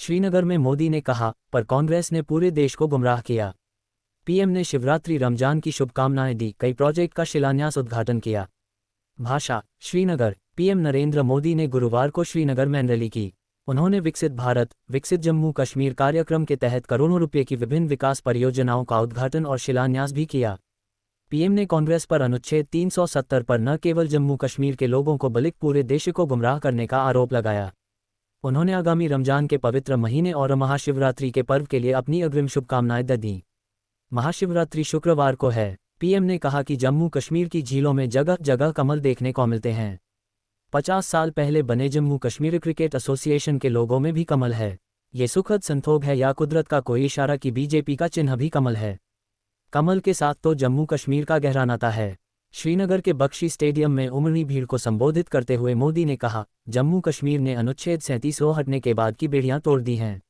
श्रीनगर में मोदी ने कहा, पर कांग्रेस ने पूरे देश को गुमराह किया। पीएम ने शिवरात्रि रमजान की शुभकामनाएं दी, कई प्रोजेक्ट का शिलान्यास उद्घाटन किया। भाषा श्रीनगर। पीएम नरेंद्र मोदी ने गुरुवार को श्रीनगर में रैली की। उन्होंने विकसित भारत, विकसित जम्मू कश्मीर कार्यक्रम के तहत करोड़ों रुपये की विभिन्न विकास परियोजनाओं का उद्घाटन और शिलान्यास भी किया। पीएम ने कांग्रेस पर अनुच्छेद 370 पर न केवल जम्मू कश्मीर के लोगों को बल्कि पूरे देश को गुमराह करने का आरोप लगाया। उन्होंने आगामी रमजान के पवित्र महीने और महाशिवरात्रि के पर्व के लिए अपनी अग्रिम शुभकामनाएं दी। महाशिवरात्रि शुक्रवार को है। पीएम ने कहा कि जम्मू कश्मीर की झीलों में जगह जगह कमल देखने को मिलते हैं। 50 साल पहले बने जम्मू कश्मीर क्रिकेट एसोसिएशन के लोगों में भी कमल है। ये सुखद संयोग है या कुदरत का कोई इशारा कि बीजेपी का चिन्ह भी कमल है? कमल के साथ तो जम्मू कश्मीर का गहरा नाता है। श्रीनगर के बख्शी स्टेडियम में उमड़ी भीड़ को संबोधित करते हुए मोदी ने कहा, जम्मू कश्मीर ने अनुच्छेद 37 हटने के बाद की बेड़ियां तोड़ दी हैं।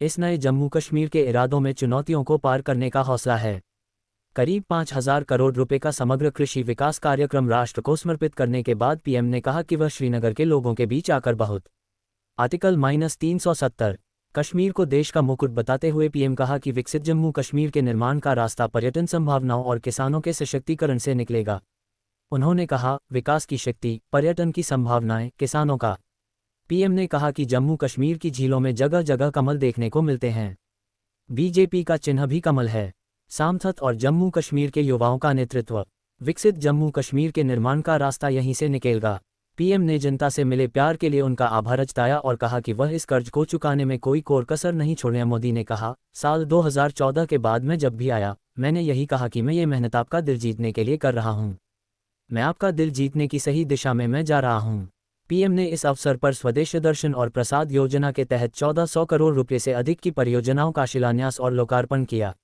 इस नए जम्मू कश्मीर के इरादों में चुनौतियों को पार करने का हौसला है। करीब 5,000 करोड़ रुपए का समग्र कृषि विकास कार्यक्रम राष्ट्र को समर्पित करने के बाद पीएम ने कहा कि वह श्रीनगर के लोगों के बीच आकर बहुत आर्टिकल -370 कश्मीर को देश का मुकुट बताते हुए पीएम कहा कि विकसित जम्मू कश्मीर के निर्माण का रास्ता पर्यटन संभावनाओं और किसानों के सशक्तिकरण से निकलेगा। उन्होंने कहा, विकास की शक्ति, पर्यटन की संभावनाएं, किसानों का। पीएम ने कहा कि जम्मू कश्मीर की झीलों में जगह जगह कमल देखने को मिलते हैं। बीजेपी का चिन्ह भी कमल है। सांसद और जम्मू कश्मीर के युवाओं का नेतृत्व। विकसित जम्मू कश्मीर के निर्माण का रास्ता यहीं से निकलेगा। पीएम ने जनता से मिले प्यार के लिए उनका आभार जताया और कहा कि वह इस कर्ज को चुकाने में कोई कोर कसर नहीं छोड़े। मोदी ने कहा, साल 2014 के बाद मैं जब भी आया, मैंने यही कहा कि मैं ये मेहनत आपका दिल जीतने के लिए कर रहा हूँ। मैं आपका दिल जीतने की सही दिशा में मैं जा रहा हूँ। पीएम ने इस अवसर पर स्वदेश दर्शन और प्रसाद योजना के तहत 1400 करोड़ रुपये से अधिक की परियोजनाओं का शिलान्यास और लोकार्पण किया।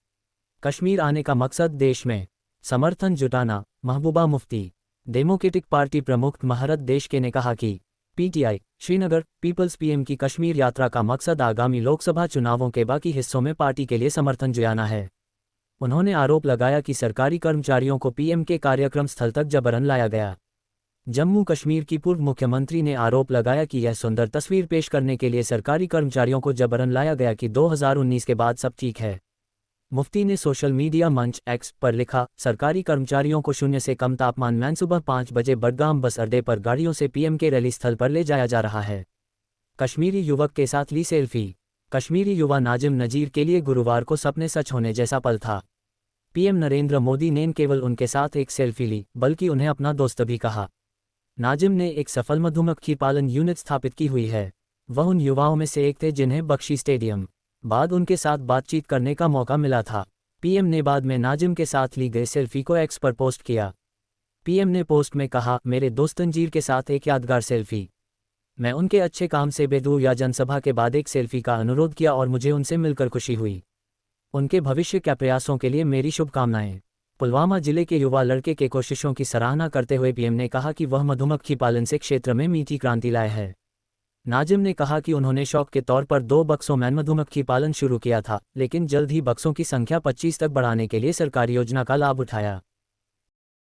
कश्मीर आने का मकसद देश में समर्थन जुटाना। महबूबा मुफ्ती। डेमोक्रेटिक पार्टी प्रमुख महारत देशके ने कहा कि पीटीआई श्रीनगर पीपल्स पीएम की कश्मीर यात्रा का मकसद आगामी लोकसभा चुनावों के बाकी हिस्सों में पार्टी के लिए समर्थन जुटाना है। उन्होंने आरोप लगाया कि सरकारी कर्मचारियों को पीएम के कार्यक्रम स्थल तक जबरन लाया गया। जम्मू कश्मीर की पूर्व मुख्यमंत्री ने आरोप लगाया कि यह सुंदर तस्वीर पेश करने के लिए सरकारी कर्मचारियों को जबरन लाया गया कि 2019 के बाद सब ठीक है। मुफ्ती ने सोशल मीडिया मंच एक्स पर लिखा, सरकारी कर्मचारियों को 0 से कम तापमान में सुबह 5 बजे बडगाम बस अड्डे पर गाड़ियों से पीएम के रैली स्थल पर ले जाया जा रहा है। कश्मीरी युवक के साथ ली सेल्फी। कश्मीरी युवा नाजिम नजीर के लिए गुरुवार को सपने सच होने जैसा पल था। पीएम नरेंद्र मोदी ने न केवल उनके साथ एक सेल्फी ली, बल्कि उन्हें अपना दोस्त भी कहा। नाजिम ने एक सफल मधुमक्खी पालन यूनिट स्थापित की हुई है। वह उन युवाओं में से एक थे जिन्हें बख्शी स्टेडियम बाद उनके साथ बातचीत करने का मौका मिला था। पीएम ने बाद में नाजिम के साथ ली गई सेल्फी को एक्स पर पोस्ट किया। पीएम ने पोस्ट में कहा, मेरे दोस्त तंजीर के साथ एक यादगार सेल्फी। मैं उनके अच्छे काम से बेदूर या जनसभा के बाद एक सेल्फी का अनुरोध किया और मुझे उनसे मिलकर खुशी हुई। उनके भविष्य के प्रयासों के लिए मेरी शुभकामनाएं। पुलवामा जिले के युवा लड़के के कोशिशों की सराहना करते हुए पीएम ने कहा कि वह मधुमक्खी पालन से क्षेत्र में मीठी क्रांति लाए है। नाजिम ने कहा कि उन्होंने शौक के तौर पर 2 बक्सों में मधुमक्खी पालन शुरू किया था, लेकिन जल्द ही बक्सों की संख्या 25 तक बढ़ाने के लिए सरकारी योजना का लाभ उठाया।